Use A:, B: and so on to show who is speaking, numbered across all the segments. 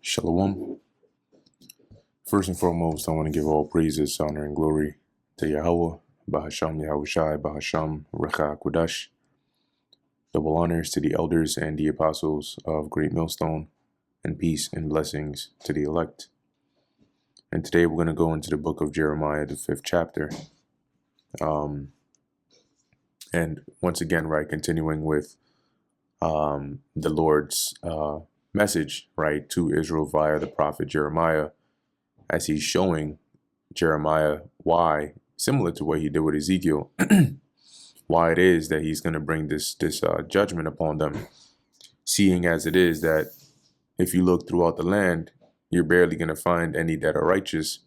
A: Shalom. First and foremost, I want to give all praises, honor, and glory to Yahweh, Bahasham Yahushai, Bahasham Recha Kudash. Double honors to the elders and the apostles of Great Millstone, and peace and blessings to the elect. And today we're going to go into the book of Jeremiah, the 5th chapter. And once again, right, continuing with the Lord's message, right, to Israel via the prophet Jeremiah, as he's showing Jeremiah why, similar to what he did with Ezekiel, why it is that he's going to bring this judgment upon them, seeing as it is that if you look throughout the land, you're barely going to find any that are righteous,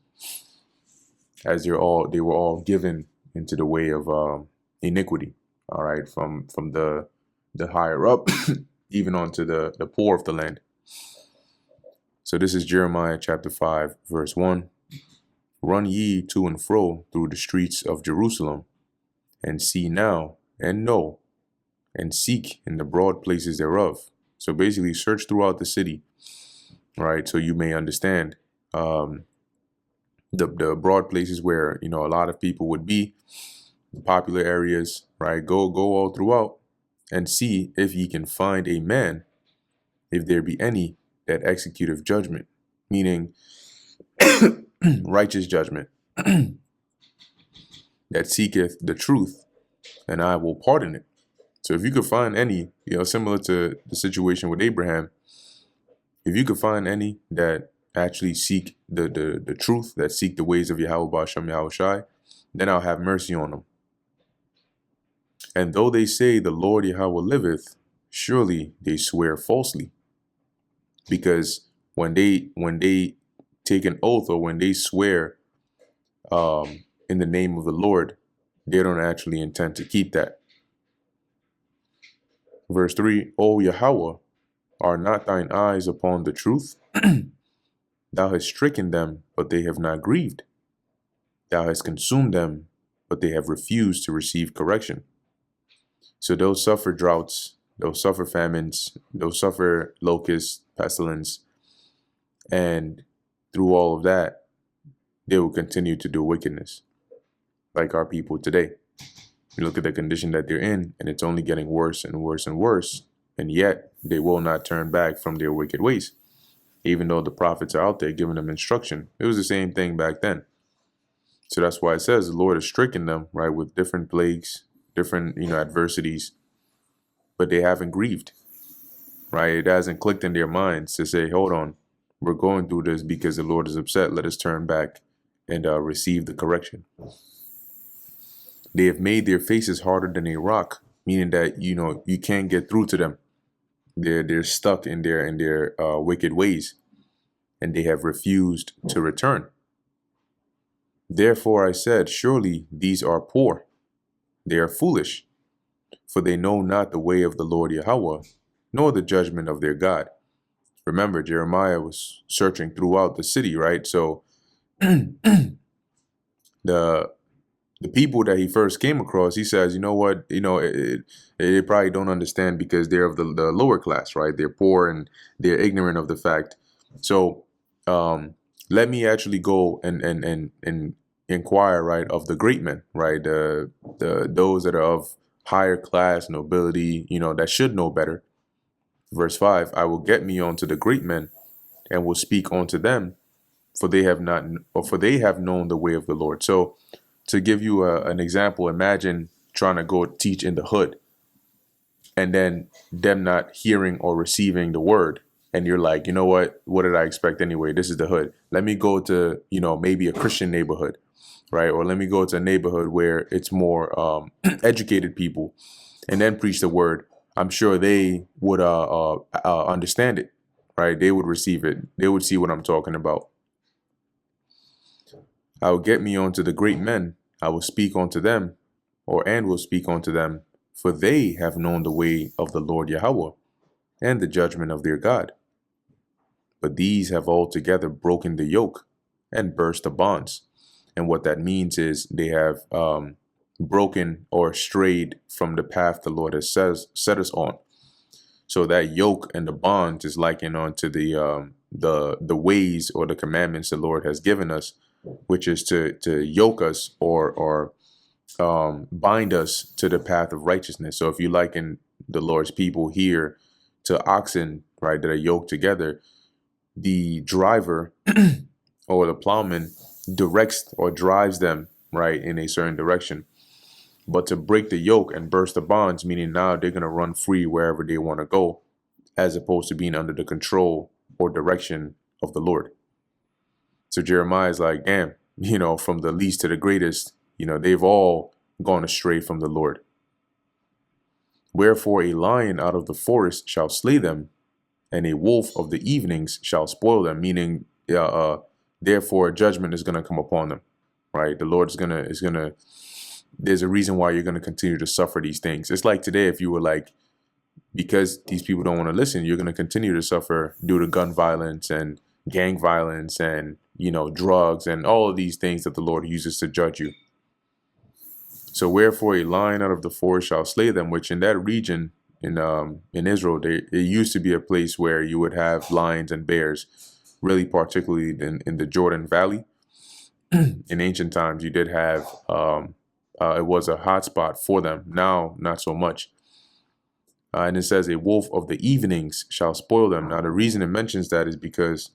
A: as they were all given into the way of iniquity. All right, from the higher up, even onto the poor of the land. So this is Jeremiah chapter 5, verse 1. Run ye to and fro through the streets of Jerusalem, and see now, and know, and seek in the broad places thereof. So basically search throughout the city, right? So you may understand the broad places where, a lot of people would be, the popular areas, right? Go all throughout and see if ye can find a man, if there be any, that executeth judgment, meaning righteous judgment, that seeketh the truth, and I will pardon it. So if you could find any, similar to the situation with Abraham, if you could find any that actually seek the truth, that seek the ways of Yahweh Ba'ashem Yahushai, then I'll have mercy on them. And though they say the Lord Yahweh liveth, surely they swear falsely. Because when they take an oath, or when they swear in the name of the Lord, they don't actually intend to keep that. Verse 3, O Yahweh, are not thine eyes upon the truth? Thou hast stricken them, but they have not grieved. Thou hast consumed them, but they have refused to receive correction. So they'll suffer droughts, they'll suffer famines, they'll suffer locusts, pestilence, and through all of that, they will continue to do wickedness, like our people today. You look at the condition that they're in, and it's only getting worse and worse and worse, and yet they will not turn back from their wicked ways, even though the prophets are out there giving them instruction. It was the same thing back then. So that's why it says the Lord has stricken them, right, with different plagues, different, adversities, but they haven't grieved, right? It hasn't clicked in their minds to say, hold on, we're going through this because the Lord is upset. Let us turn back and receive the correction. They have made their faces harder than a rock, meaning that, you can't get through to them. They're stuck in their wicked ways, and they have refused to return. Therefore I said, surely these are poor. They are foolish, for they know not the way of the Lord Yahweh, nor the judgment of their God. Remember, Jeremiah was searching throughout the city, right? So the people that he first came across, he says, you know what, they probably don't understand because they're of the lower class, right? They're poor and they're ignorant of the fact. So let me actually go and inquire, right, of the great men, right? Those that are of higher class, nobility, that should know better. Verse 5, I will get me unto the great men and will speak unto them, for they have known the way of the Lord. So to give you an example, imagine trying to go teach in the hood and then them not hearing or receiving the word. And you're like, you know what did I expect anyway? This is the hood. Let me go to, maybe a Christian neighborhood, right? Or let me go to a neighborhood where it's more educated people and then preach the word. I'm sure they would understand it, right? They would receive it. They would see what I'm talking about. I will get me unto the great men. I will speak unto them, and will speak unto them, for they have known the way of the Lord Yahweh, and the judgment of their God. But these have altogether broken the yoke, and burst the bonds. And what that means is they have broken or strayed from the path the Lord has set us on. So that yoke and the bonds is likened onto the the ways or the commandments the Lord has given us, which is to yoke us or bind us to the path of righteousness. So if you liken the Lord's people here to oxen, right, that are yoked together, the driver or the plowman directs or drives them, right, in a certain direction. But to break the yoke and burst the bonds, meaning now they're going to run free wherever they want to go, as opposed to being under the control or direction of the Lord. So Jeremiah is like, damn, from the least to the greatest, they've all gone astray from the Lord. Wherefore a lion out of the forest shall slay them, and a wolf of the evenings shall spoil them, meaning therefore a judgment is going to come upon them, right? The Lord is gonna there's a reason why you're going to continue to suffer these things. It's like today, if you were like, because these people don't want to listen, you're going to continue to suffer due to gun violence and gang violence and drugs and all of these things that the Lord uses to judge you. So wherefore a lion out of the forest shall slay them, which in that region in Israel, it used to be a place where you would have lions and bears, really particularly in the Jordan Valley. In ancient times, you did have, it was a hot spot for them. Now, not so much. And it says a wolf of the evenings shall spoil them. Now, the reason it mentions that is because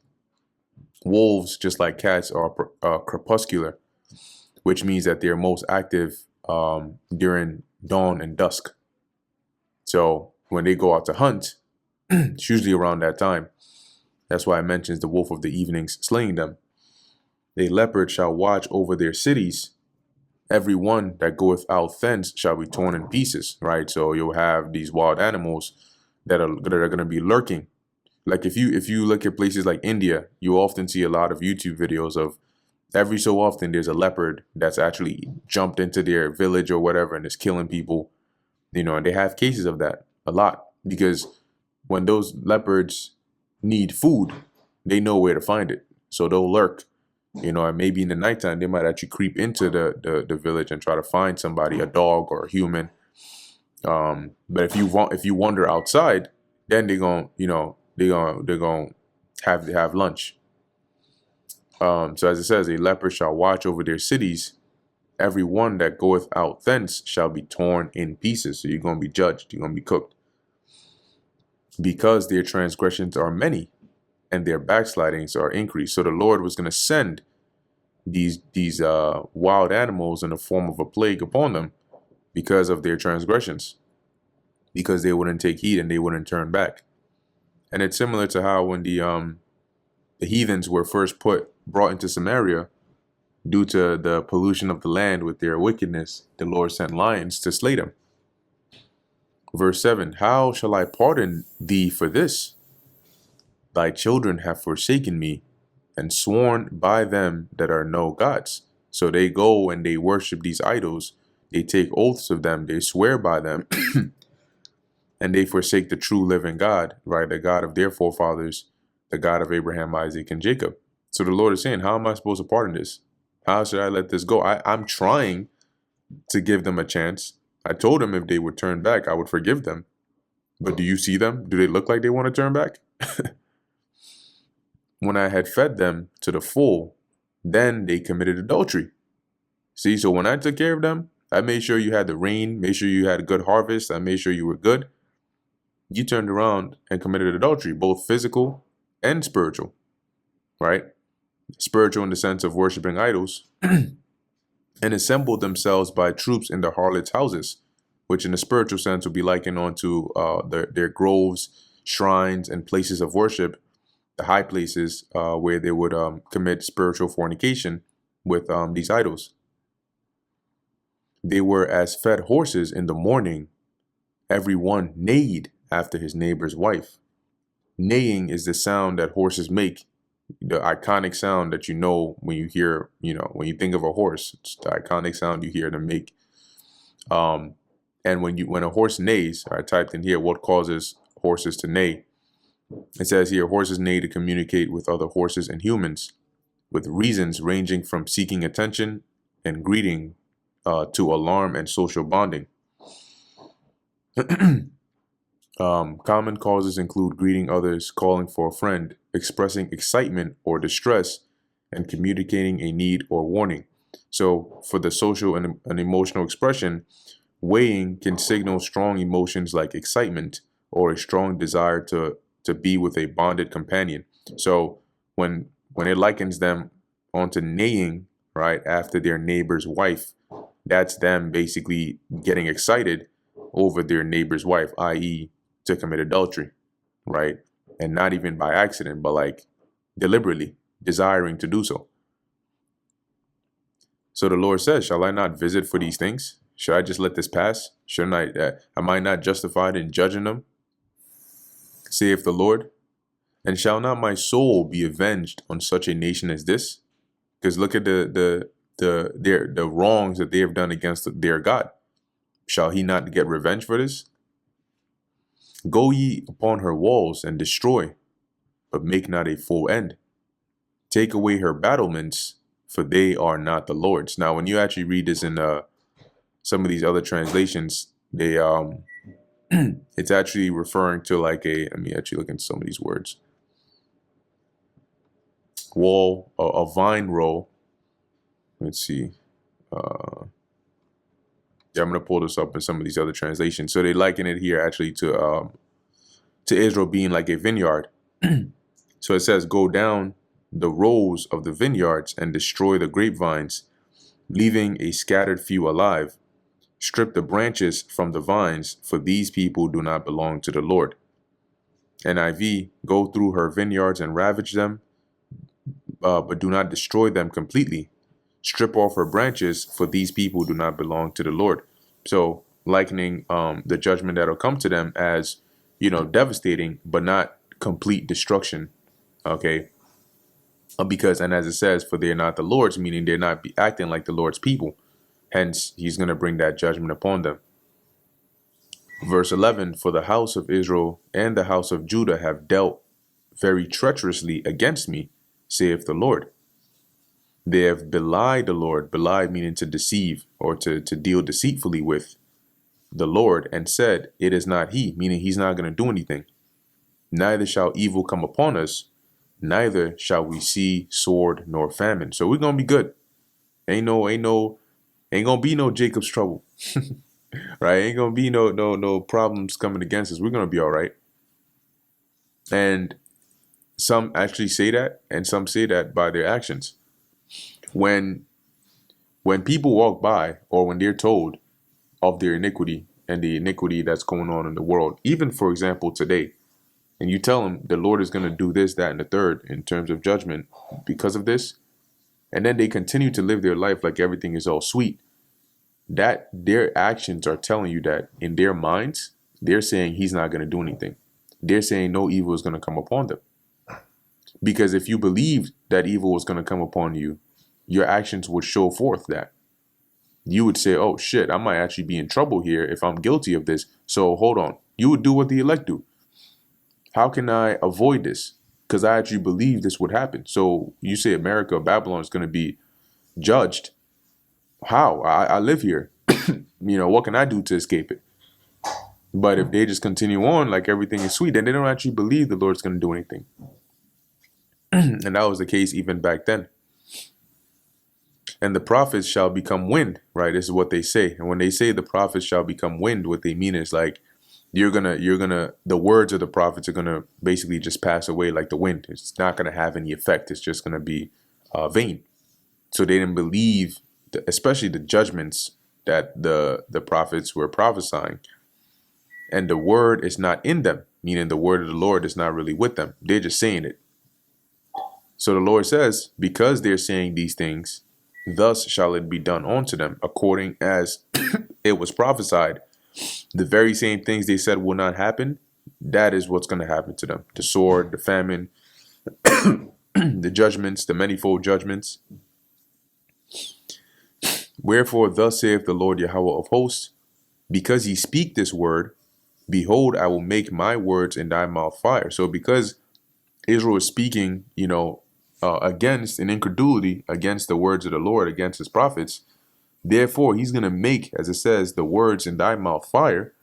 A: wolves, just like cats, are crepuscular, which means that they're most active during dawn and dusk. So when they go out to hunt, it's usually around that time. That's why it mentions the wolf of the evenings slaying them. A leopard shall watch over their cities. Every one that goeth out thence shall be torn in pieces, right? So you'll have these wild animals that are going to be lurking. Like if you look at places like India, you often see a lot of YouTube videos of every so often there's a leopard that's actually jumped into their village or whatever and is killing people, and they have cases of that a lot, because when those leopards need food, they know where to find it. So they'll lurk, and maybe in the nighttime, they might actually creep into the village and try to find somebody, a dog or a human. But if you wander outside, then they're going to have lunch. So as it says, a leopard shall watch over their cities. Every one that goeth out thence shall be torn in pieces. So you're going to be judged. You're going to be cooked. Because their transgressions are many and their backslidings are increased. So the Lord was going to send these wild animals in the form of a plague upon them because of their transgressions, because they wouldn't take heed and they wouldn't turn back. And it's similar to how when the heathens were first brought into Samaria, due to the pollution of the land with their wickedness, the Lord sent lions to slay them. Verse 7, how shall I pardon thee for this? Thy children have forsaken me and sworn by them that are no gods. So they go and they worship these idols. They take oaths of them. They swear by them. And they forsake the true living God, right? The God of their forefathers, the God of Abraham, Isaac, and Jacob. So the Lord is saying, how am I supposed to pardon this? How should I let this go? I'm trying to give them a chance. I told them if they would turn back, I would forgive them. But do you see them? Do they look like they want to turn back? When I had fed them to the full, then they committed adultery. See, so when I took care of them, I made sure you had the rain, made sure you had a good harvest, I made sure you were good. You turned around and committed adultery, both physical and spiritual, right? Spiritual in the sense of worshiping idols, and assembled themselves by troops in the harlots' houses, which in the spiritual sense would be likened onto their groves, shrines, and places of worship, the high places where they would commit spiritual fornication with these idols. They were as fed horses in the morning, every one neighed after his neighbor's wife. Neighing is the sound that horses make, the iconic sound that when you hear, when you think of a horse, it's the iconic sound you hear them make. And when a horse neighs, I typed in here what causes horses to neigh. It says here, horses neigh to communicate with other horses and humans, with reasons ranging from seeking attention and greeting to alarm and social bonding. Common causes include greeting others, calling for a friend, expressing excitement or distress, and communicating a need or warning. So, for the social and emotional expression, weighing can signal strong emotions like excitement or a strong desire to be with a bonded companion. So, when it likens them onto neighing, right, after their neighbor's wife, that's them basically getting excited over their neighbor's wife, i.e., to commit adultery, right? And not even by accident, but like deliberately desiring to do so. So the Lord says, "Shall I not visit for these things? Should I just let this pass? Shouldn't I? Am I not justified in judging them? Saith the Lord. And shall not my soul be avenged on such a nation as this? Because look at the wrongs that they have done against their God. Shall He not get revenge for this? Go ye upon her walls and destroy, but make not a full end. Take away her battlements, for they are not the Lord's." Now, when you actually read this in some of these other translations, they it's actually referring to like a. Let me actually look into some of these words. Wall, a vine row. Let's see. Yeah, I'm gonna pull this up in some of these other translations. So they liken it here actually to Israel being like a vineyard. So it says, "Go down the rows of the vineyards and destroy the grapevines, leaving a scattered few alive. Strip the branches from the vines, for these people do not belong to the Lord." NIV, "Go through her vineyards and ravage them, but do not destroy them completely. Strip off her branches, for these people do not belong to the Lord." So likening the judgment that'll come to them as, devastating, but not complete destruction. Okay. Because, and as it says, "For they are not the Lord's," meaning they're not acting like the Lord's people. Hence, He's going to bring that judgment upon them. Verse 11, "For the house of Israel and the house of Judah have dealt very treacherously against me, saith the Lord. They have belied the Lord," belied meaning to deceive or to deal deceitfully with the Lord, "and said, it is not He," meaning He's not going to do anything. "Neither shall evil come upon us, neither shall we see sword nor famine." So we're going to be good. Ain't gonna be no Jacob's trouble. Right? Ain't gonna be no problems coming against us. We're gonna be all right. And some actually say that, and some say that by their actions. When people walk by, or when they're told of their iniquity and the iniquity that's going on in the world, even for example today, and you tell them the Lord is going to do this, that, and the third in terms of judgment because of this, and then they continue to live their life like everything is all sweet, that their actions are telling you that in their minds, they're saying He's not going to do anything. They're saying no evil is going to come upon them. Because if you believed that evil was going to come upon you, your actions would show forth that. You would say, "Oh shit, I might actually be in trouble here if I'm guilty of this. So hold on." You would do what the elect do. How can I avoid this? Because I actually believe this would happen. So you say America, Babylon is going to be judged. How? I live here. What can I do to escape it? But if they just continue on like everything is sweet, then they don't actually believe the Lord's going to do anything. And that was the case even back then. "And the prophets shall become wind," right? This is what they say. And when they say the prophets shall become wind, what they mean is like the words of the prophets are gonna basically just pass away like the wind. It's not gonna have any effect. It's just gonna be vain. So they didn't believe, especially the judgments that the prophets were prophesying. "And the word is not in them," meaning the word of the Lord is not really with them. They're just saying it. So the Lord says, because they're saying these things, thus shall it be done unto them, according as it was prophesied. The very same things they said will not happen, that is what's going to happen to them. The sword, the famine, the judgments, the manifold judgments. "Wherefore thus saith the Lord Yahweh of hosts, because ye speak this word, behold, I will make my words in thy mouth fire." So because Israel is speaking, against an incredulity against the words of the Lord, against His prophets, therefore He's going to make, as it says, the words in thy mouth fire.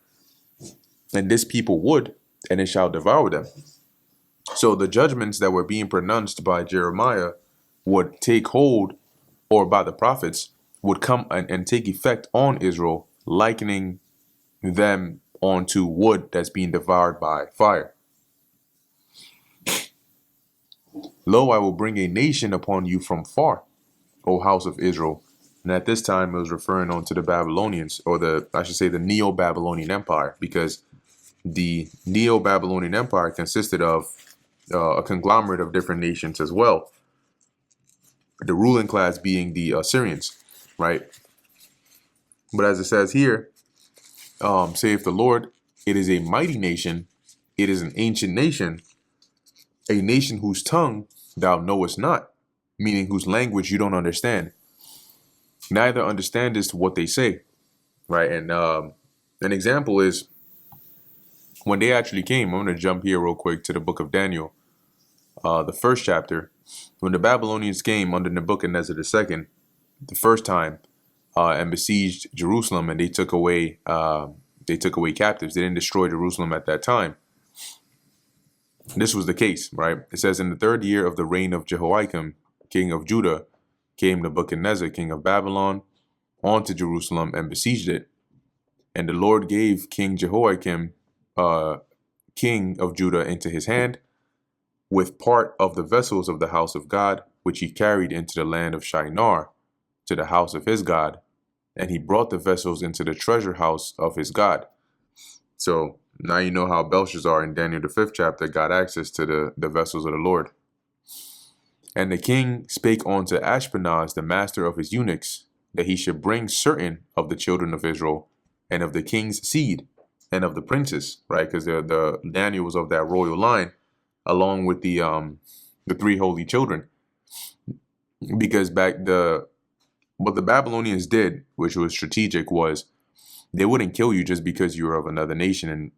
A: and this people would, and it shall devour them. So the judgments that were being pronounced by Jeremiah would take hold, or by the prophets, would come and take effect on Israel, likening them onto wood that's being devoured by fire. Lo, I will bring a nation upon you from far, O house of Israel. And at this time, it was referring on to the Babylonians, or I should say, the Neo-Babylonian Empire, because the Neo-Babylonian Empire consisted of a conglomerate of different nations as well. The ruling class being the Assyrians, right? But as it says here, saith the Lord, it is a mighty nation, it is an ancient nation, a nation whose tongue thou knowest not, meaning whose language you don't understand. Neither understandest what they say, right? And an example is when they actually came. I'm going to jump here real quick to the book of Daniel, the first chapter. When the Babylonians came under Nebuchadnezzar II, the first time, and besieged Jerusalem, and they took away captives. They didn't destroy Jerusalem at that time. This was the case, right? It says, in the 3rd year of the reign of Jehoiakim, king of Judah, came Nebuchadnezzar, king of Babylon, onto Jerusalem and besieged it. And the Lord gave King Jehoiakim, king of Judah, into his hand, with part of the vessels of the house of God, which he carried into the land of Shinar, to the house of his God. And he brought the vessels into the treasure house of his God. So now you know how Belshazzar in Daniel the 5th chapter got access to the vessels of the Lord. And the king spake unto Ashpenaz, the master of his eunuchs, that he should bring certain of the children of Israel, and of the king's seed, and of the princes, right? Because the Daniel was of that royal line, along with the 3 holy children. Because what the Babylonians did, which was strategic, was they wouldn't kill you just because you were of another nation and,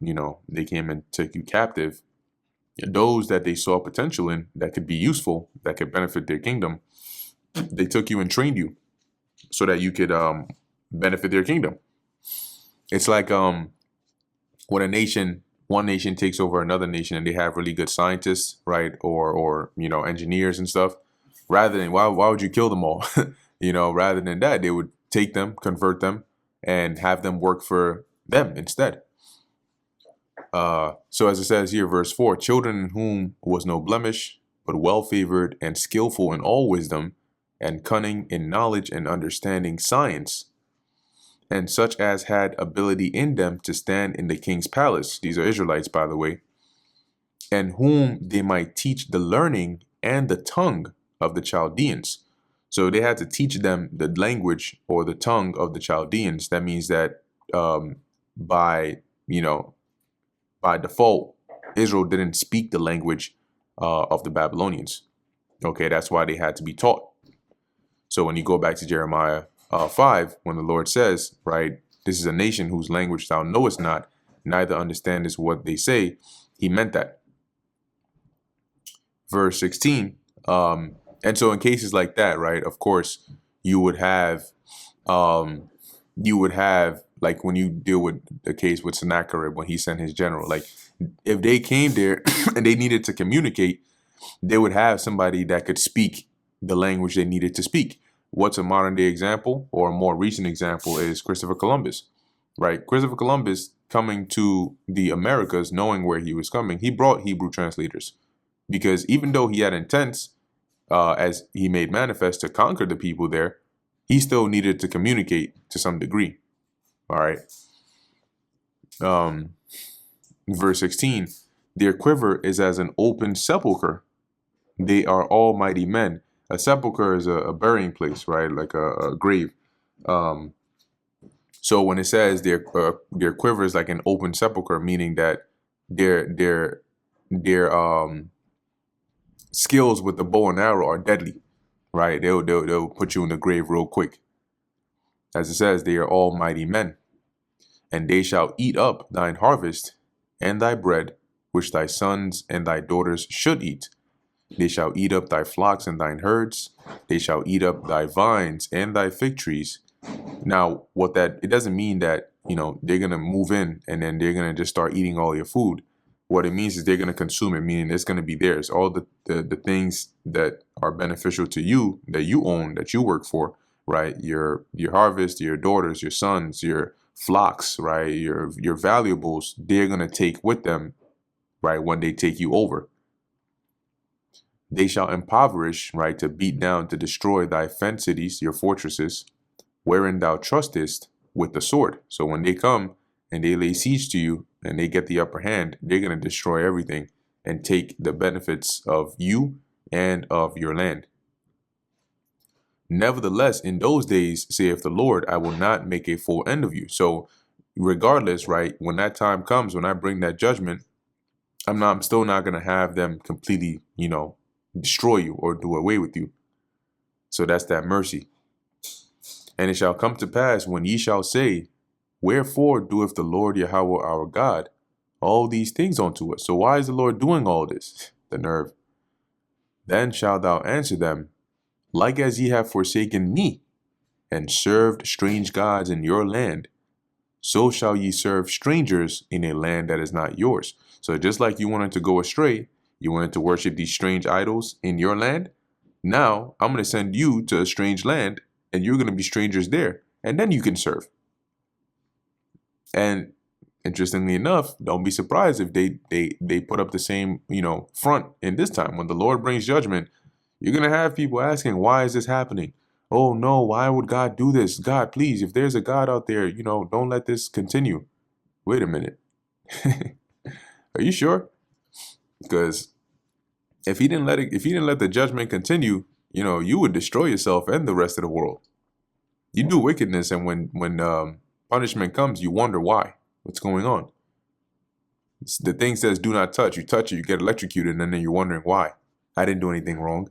A: they came and took you captive. Those that they saw potential in, that could be useful, that could benefit their kingdom, they took you and trained you so that you could benefit their kingdom. It's like when one nation takes over another nation and they have really good scientists, right? Or engineers and stuff. Rather than, why would you kill them all? Rather than that, they would take them, convert them, and have them work for them instead. So as it says here, verse 4, children in whom was no blemish, but well favored and skillful in all wisdom, and cunning in knowledge and understanding science, and such as had ability in them to stand in the king's palace. These are Israelites, by the way, and whom they might teach the learning and the tongue of the Chaldeans. So they had to teach them the language or the tongue of the Chaldeans. That means that by default, Israel didn't speak the language of the Babylonians. Okay, that's why they had to be taught. So when you go back to Jeremiah 5, when the Lord says, right, this is a nation whose language thou knowest not, neither understandest what they say, he meant that. Verse 16, and so in cases like that, right, of course, you would have, like when you deal with the case with Sennacherib, when he sent his general, like if they came there and they needed to communicate, they would have somebody that could speak the language they needed to speak. What's a modern day example, or a more recent example, is Christopher Columbus, right? Christopher Columbus coming to the Americas, knowing where he was coming, he brought Hebrew translators, because even though he had intents, as he made manifest, to conquer the people there, he still needed to communicate to some degree. All right. Verse 16, their quiver is as an open sepulcher. They are almighty men. A sepulcher is a burying place, right? Like a grave. So when it says their quiver is like an open sepulcher, meaning that their skills with the bow and arrow are deadly, right? They'll put you in the grave real quick. As it says, they are almighty men, and they shall eat up thine harvest and thy bread, which thy sons and thy daughters should eat. They shall eat up thy flocks and thine herds. They shall eat up thy vines and thy fig trees. Now, it doesn't mean that they're going to move in and then they're going to just start eating all your food. What it means is they're going to consume it, meaning it's going to be theirs. All the things that are beneficial to you, that you own, that you work for, right? Your harvest, your daughters, your sons, your flocks, right? Your valuables, they're going to take with them, right? When they take you over. They shall impoverish, right? To beat down, to destroy thy fenced cities, your fortresses, wherein thou trustest, with the sword. So when they come and they lay siege to you and they get the upper hand, they're going to destroy everything and take the benefits of you and of your land. Nevertheless, in those days, saith the Lord, I will not make a full end of you. So regardless, right, when that time comes, when I bring that judgment, I'm still not going to have them completely, destroy you or do away with you. So that's that mercy. And it shall come to pass when ye shall say, wherefore doeth the Lord Yahweh our God all these things unto us? So why is the Lord doing all this? The nerve. Then shalt thou answer them, like as ye have forsaken me, and served strange gods in your land, so shall ye serve strangers in a land that is not yours. So just like you wanted to go astray, you wanted to worship these strange idols in your land, now I'm going to send you to a strange land, and you're going to be strangers there, and then you can serve. And interestingly enough, don't be surprised if they put up the same, front in this time. When the Lord brings judgment, you're going to have people asking, why is this happening? Oh no, why would God do this? God, please, if there's a God out there, don't let this continue. Wait a minute. Are you sure? Because if he didn't let the judgment continue, you would destroy yourself and the rest of the world. You do wickedness, and when punishment comes, you wonder why. What's going on? The thing says do not touch. You touch it, you get electrocuted, and then you're wondering why. I didn't do anything wrong.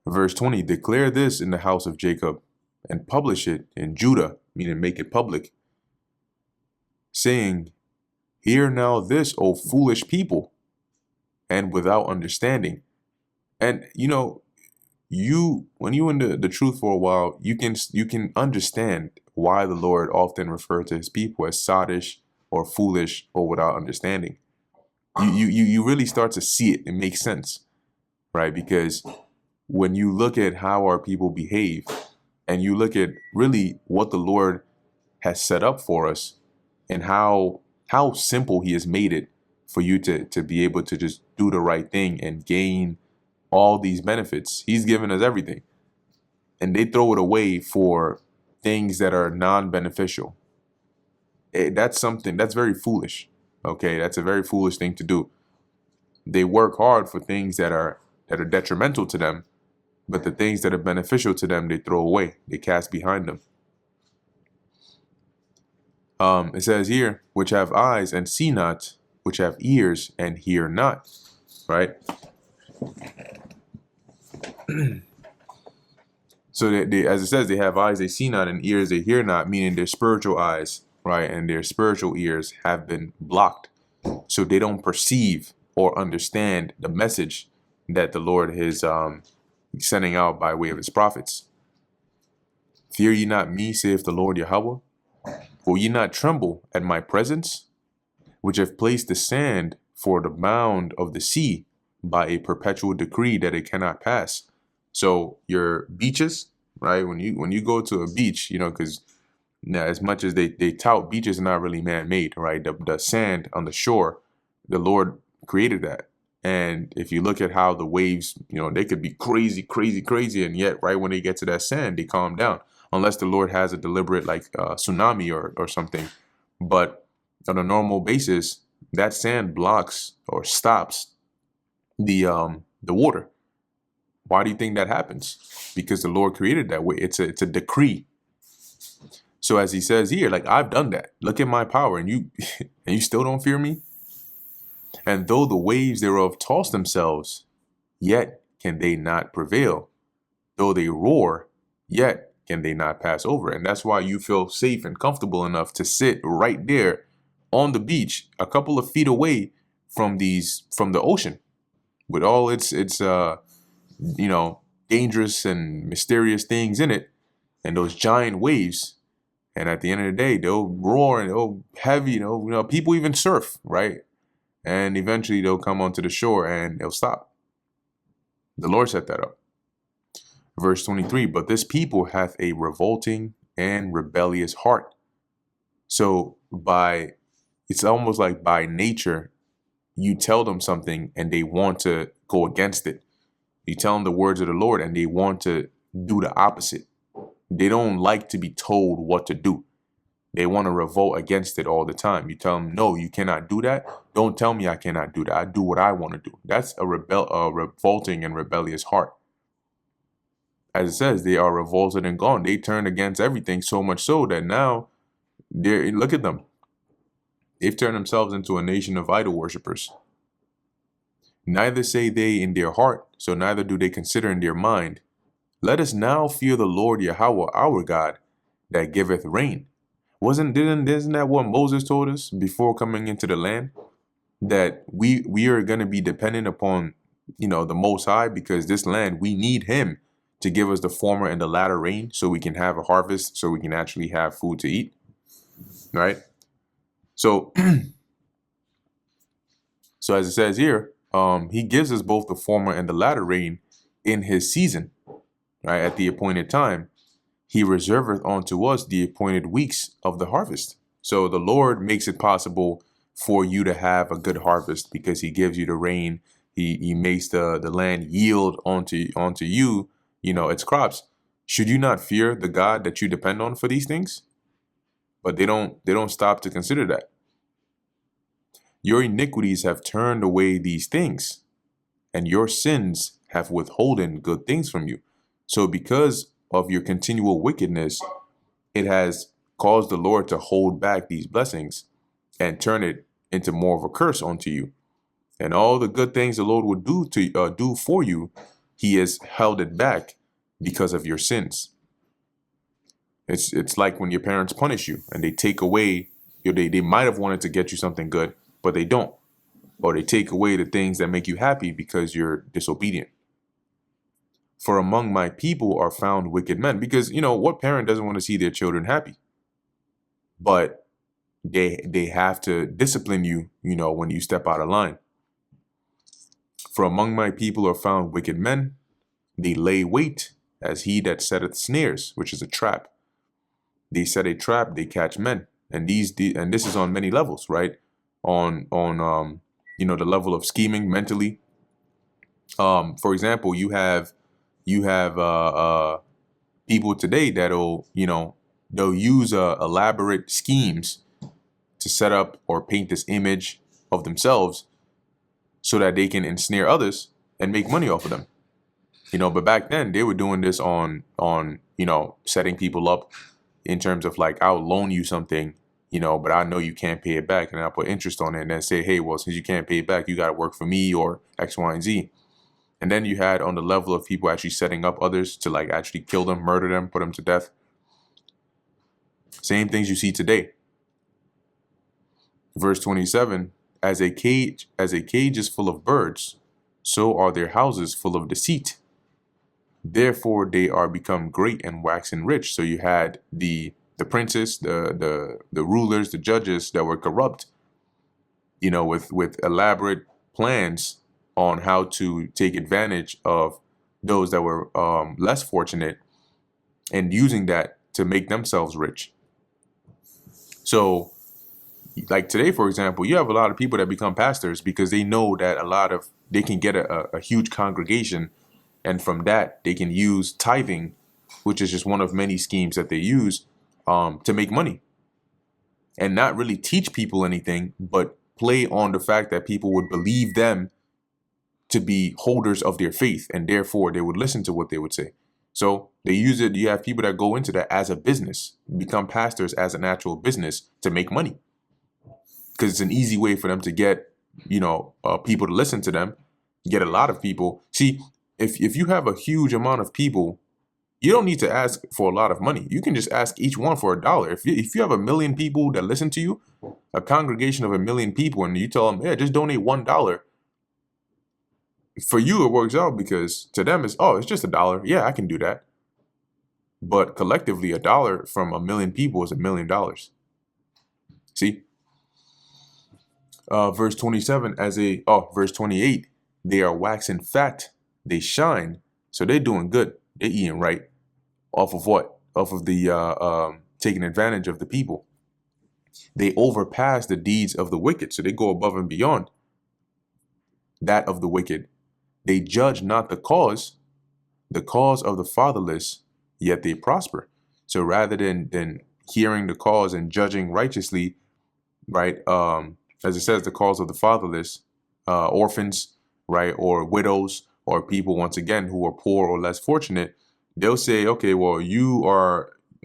A: Verse 20, declare this in the house of Jacob, and publish it in Judah, meaning make it public, saying, hear now this, O foolish people, and without understanding. And when you in the truth for a while, you can understand why the Lord often referred to his people as sottish or foolish or without understanding. You really start to see it. It makes sense, right? Because when you look at how our people behave, and you look at really what the Lord has set up for us, and how simple he has made it for you to be able to just do the right thing and gain all these benefits. He's given us everything. And they throw it away for things that are non-beneficial. That's very foolish. Okay, that's a very foolish thing to do. They work hard for things that are detrimental to them, but the things that are beneficial to them, they throw away. They cast behind them. It says here, which have eyes and see not, which have ears and hear not, right? So they, as it says, they have eyes, they see not, and ears, they hear not, meaning their spiritual eyes, right, and their spiritual ears have been blocked. So they don't perceive or understand the message that the Lord is sending out by way of his prophets. Fear ye not me, saith the Lord Yahweh. Will ye not tremble at my presence, which have placed the sand for the bound of the sea by a perpetual decree that it cannot pass? So your beaches, right? When you go to a beach, because as much as they tout, beaches are not really man-made, right? The sand on the shore, the Lord created that. And if you look at how the waves, they could be crazy, crazy, crazy, and yet right when they get to that sand, they calm down. Unless the Lord has a deliberate tsunami or something. But on a normal basis, that sand blocks or stops the water. Why do you think that happens? Because the Lord created that way. It's a decree. So as he says here, I've done that. Look at my power, and you still don't fear me? And though the waves thereof toss themselves, yet can they not prevail. Though they roar, yet can they not pass over. And that's why you feel safe and comfortable enough to sit right there on the beach, a couple of feet away from the ocean, with all its dangerous and mysterious things in it, and those giant waves. And at the end of the day, they'll roar and they'll heavy, people even surf, right? And eventually they'll come onto the shore and they'll stop. The Lord set that up. Verse 23, but this people hath a revolting and rebellious heart. So it's almost like by nature, you tell them something and they want to go against it. You tell them the words of the Lord and they want to do the opposite. They don't like to be told what to do. They want to revolt against it all the time. You tell them, no, you cannot do that. Don't tell me I cannot do that. I do what I want to do. That's a revolting and rebellious heart. As it says, they are revolted and gone. They turn against everything, so much so that now look at them. They've turned themselves into a nation of idol worshippers. Neither say they in their heart, so neither do they consider in their mind. Let us now fear the Lord Yahweh our God, that giveth rain. Isn't that what Moses told us before coming into the land? That we are going to be dependent upon, the Most High, because this land, we need him to give us the former and the latter rain so we can have a harvest, so we can actually have food to eat, right? So, so as it says here, he gives us both the former and the latter rain in his season, right? At the appointed time, he reserveth unto us the appointed weeks of the harvest. So the Lord makes it possible for you to have a good harvest because he gives you the rain. He makes the land yield onto you, its crops. Should you not fear the God that you depend on for these things? But they don't stop to consider that. Your iniquities have turned away these things, and your sins have withholden good things from you. So because of your continual wickedness, it has caused the Lord to hold back these blessings and turn it into more of a curse onto you. And all the good things the Lord would do for you, he has held it back because of your sins. It's like when your parents punish you and they take away, they might have wanted to get you something good, but they don't. Or they take away the things that make you happy because you're disobedient. For among my people are found wicked men. Because, what parent doesn't want to see their children happy? But they have to discipline you, when you step out of line. For among my people are found wicked men. They lay wait as he that setteth snares, which is a trap. They set a trap, they catch men. And this is on many levels, right? On the level of scheming mentally. For example, you have people today that'll they'll use elaborate schemes to set up or paint this image of themselves so that they can ensnare others and make money off of them. But back then they were doing this on setting people up in terms of like, I'll loan you something, but I know you can't pay it back, and I'll put interest on it and then say, hey, well, since you can't pay it back, you got to work for me or X, Y, and Z. And then you had on the level of people actually setting up others to like actually kill them, murder them, put them to death. Same things you see today. Verse 27, as a cage is full of birds, so are their houses full of deceit. Therefore they are become great and waxen rich. So you had the princes, the rulers, the judges that were corrupt, with elaborate plans on how to take advantage of those that were less fortunate and using that to make themselves rich. So like today, for example, you have a lot of people that become pastors because they know that they can get a huge congregation, and from that they can use tithing, which is just one of many schemes that they use to make money and not really teach people anything, but play on the fact that people would believe them to be holders of their faith, and therefore they would listen to what they would say. So they use it. You have people that go into that as a business, become pastors as an actual business to make money, because it's an easy way for them to get, people to listen to them, get a lot of people. See, if you have a huge amount of people, you don't need to ask for a lot of money. You can just ask each one for $1. If you have 1 million people that listen to you, a congregation of 1 million people, and you tell them, yeah, just donate $1. For you, it works out because to them it's just $1. Yeah, I can do that. But collectively, $1 from 1 million people is $1 million. See? Verse 27, verse 28, they are waxing fat, they shine, so they're doing good. They're eating right. Off of what? Off of the taking advantage of the people. They overpass the deeds of the wicked, so they go above and beyond that of the wicked. They judge not the cause of the fatherless, yet they prosper. So rather than hearing the cause and judging righteously, right? As it says, the cause of the fatherless, orphans, right, or widows, or people once again who are poor or less fortunate, they'll say, okay, well,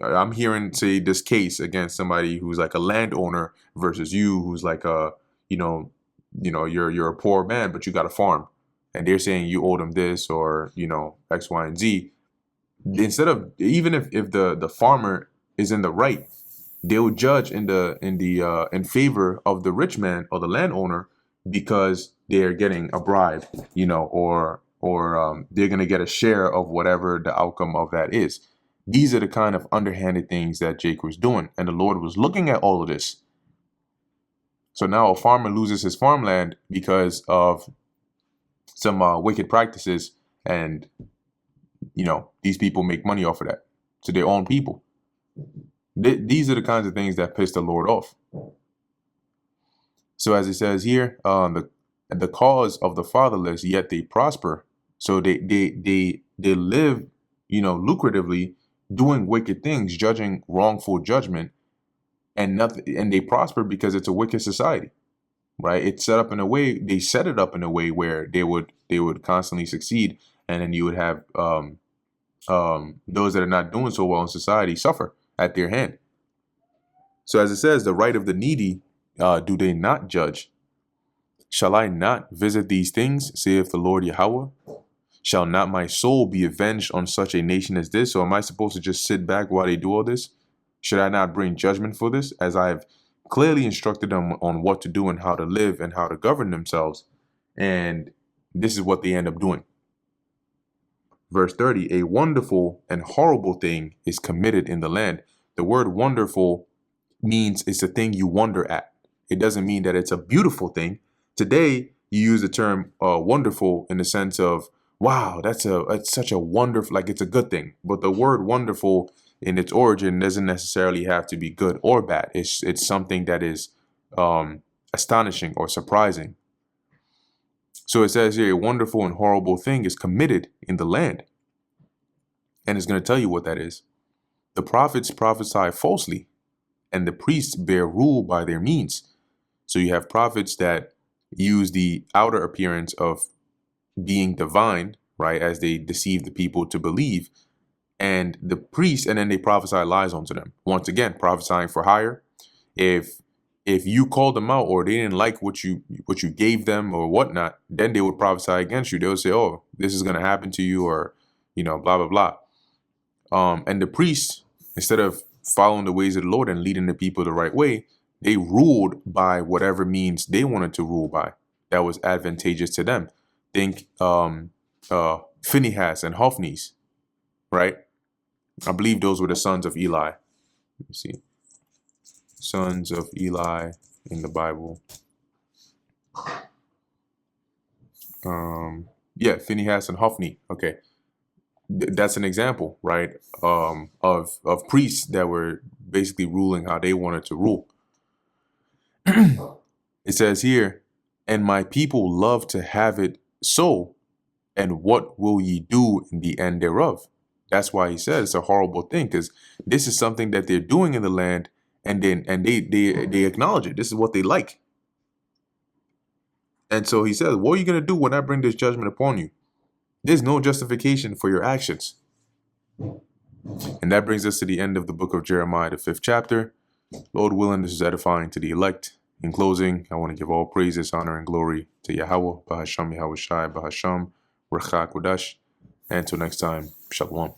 A: I'm hearing, say, this case against somebody who's like a landowner versus you, who's like a, you're a poor man, but you got a farm, and they're saying you owe them this or X, Y, and Z. Instead of, even if the farmer is in the right, they'll judge in favor of the rich man or the landowner because they're getting a bribe, or they're gonna get a share of whatever the outcome of that is. These are the kind of underhanded things that Jake was doing, and the Lord was looking at all of this. So now a farmer loses his farmland because of some wicked practices, and these people make money off of that to their own people. These are the kinds of things that piss the Lord off. So as it says here, the cause of the fatherless, yet they prosper. So they live, lucratively, doing wicked things, judging wrongful judgment, and they prosper because it's a wicked society, right? It's set up in a way, they set it up in a way where they would constantly succeed, and then you would have those that are not doing so well in society suffer at their hand. So as it says, the right of the needy, do they not judge? Shall I not visit these things, saith the Lord Yahweh? Shall not my soul be avenged on such a nation as this? So am I supposed to just sit back while they do all this? Should I not bring judgment for this, as I have clearly instructed them on what to do and how to live and how to govern themselves? And this is what they end up doing. Verse 30, a wonderful and horrible thing is committed in the land. The word wonderful means it's a thing you wonder at. It doesn't mean that it's a beautiful thing. Today, you use the term wonderful in the sense of, wow, it's such a wonderful, like it's a good thing. But the word wonderful in its origin doesn't necessarily have to be good or bad. It's something that is astonishing or surprising. So it says here, a wonderful and horrible thing is committed in the land. And it's going to tell you what that is. The prophets prophesy falsely, and the priests bear rule by their means. So you have prophets that use the outer appearance of being divine, right, as they deceive the people to believe, and the priests, and then they prophesy lies onto them. Once again, prophesying for hire. If you called them out or they didn't like what you gave them or whatnot, then they would prophesy against you. They would say, oh, this is going to happen to you, or blah blah blah. And the priests, instead of following the ways of the Lord and leading the people the right way, they ruled by whatever means they wanted to rule by that was advantageous to them. Think Phinehas and Hophnies, right? I believe those were the sons of Eli. Let me see. Sons of Eli in the Bible. Yeah, Phinehas and Hophni. Okay. That's an example, right? Of priests that were basically ruling how they wanted to rule. It says here, and my people love to have it so, and what will ye do in the end thereof? That's why he said it's a horrible thing, because this is something that they're doing in the land, and they acknowledge it. This is what they like. And so he says, what are you going to do when I bring this judgment upon you? There's no justification for your actions. And that brings us to the end of the book of Jeremiah, the 5th chapter. Lord willing, this is edifying to the elect. In closing, I want to give all praises, honor, and glory to Yahweh, Bahasham Yahweh Shai, Bahasham, Rechak Wadash. And until next time, Shalom.